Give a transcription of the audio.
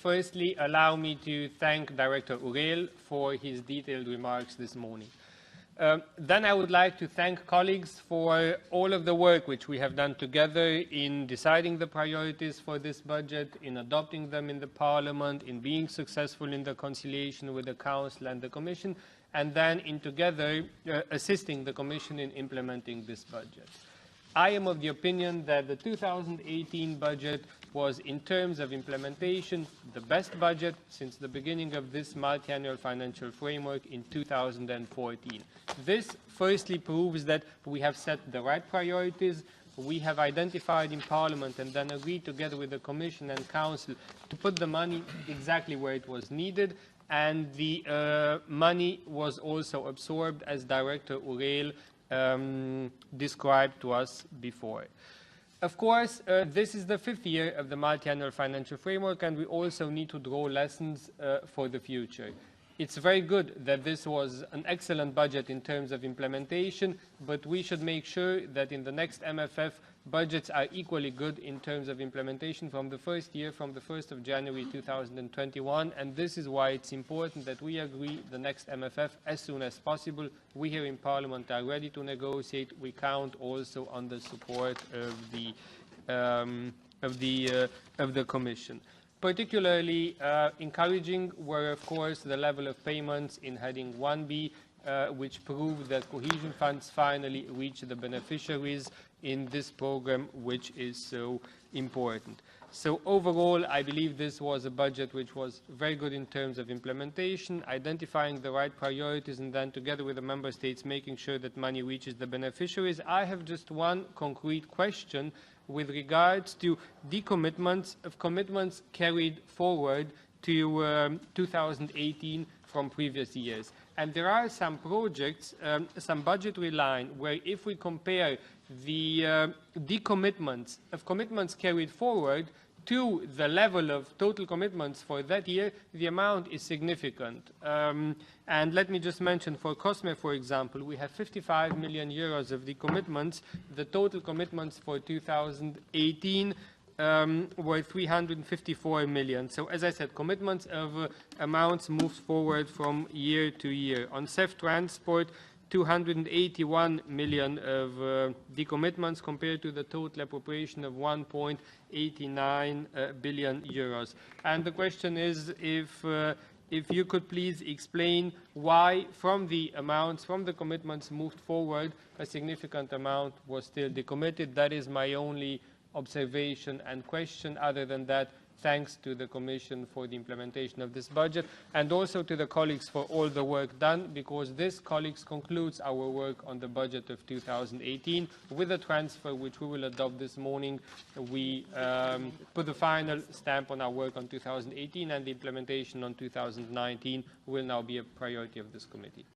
firstly, allow me to thank Director Urel for his detailed remarks this morning. Then I would like to thank colleagues for all of the work which we have done together in deciding the priorities for this budget, in adopting them in the Parliament, in being successful in the conciliation with the Council and the Commission, and then in together assisting the Commission in implementing this budget. I am of the opinion that the 2018 budget was, in terms of implementation, the best budget since the beginning of this multi-annual financial framework in 2014. This firstly proves that we have set the right priorities. We have identified in Parliament and then agreed together with the Commission and Council to put the money exactly where it was needed, and the money was also absorbed, as Director Urel described to us before. Of course, this is the 5th year of the multi-annual financial framework, and we also need to draw lessons for the future. It's very good that this was an excellent budget in terms of implementation, but we should make sure that in the next MFF, budgets are equally good in terms of implementation from the first year, from the 1st of January 2021, and this is why it's important that we agree the next MFF as soon as possible. We here in Parliament are ready to negotiate. We count also on the support of the Commission. Particularly encouraging were, of course, the level of payments in heading 1B, which proved that cohesion funds finally reach the beneficiaries in this program, which is so important. So overall, I believe this was a budget which was very good in terms of implementation, identifying the right priorities, and then together with the Member States making sure that money reaches the beneficiaries. I have just one concrete question with regards to decommitments of commitments carried forward to 2018 from previous years. And there are some projects, some budgetary line, where if we compare the decommitments of commitments carried forward to the level of total commitments for that year, the amount is significant. And let me just mention, for COSME, for example, we have 55 million euros of decommitments. The total commitments for 2018 were 354 million. So, as I said, commitments of amounts moved forward from year to year. On CEF transport, 281 million of decommitments compared to the total appropriation of 1.89 billion euros. And the question is if you could please explain why from the amounts, from the commitments moved forward, a significant amount was still decommitted. That is my only observation and question. Other than that, thanks to the Commission for the implementation of this budget, and also to the colleagues for all the work done, because this, colleagues, concludes our work on the budget of 2018. With the transfer which we will adopt this morning, we put the final stamp on our work on 2018, and the implementation on 2019 will now be a priority of this committee.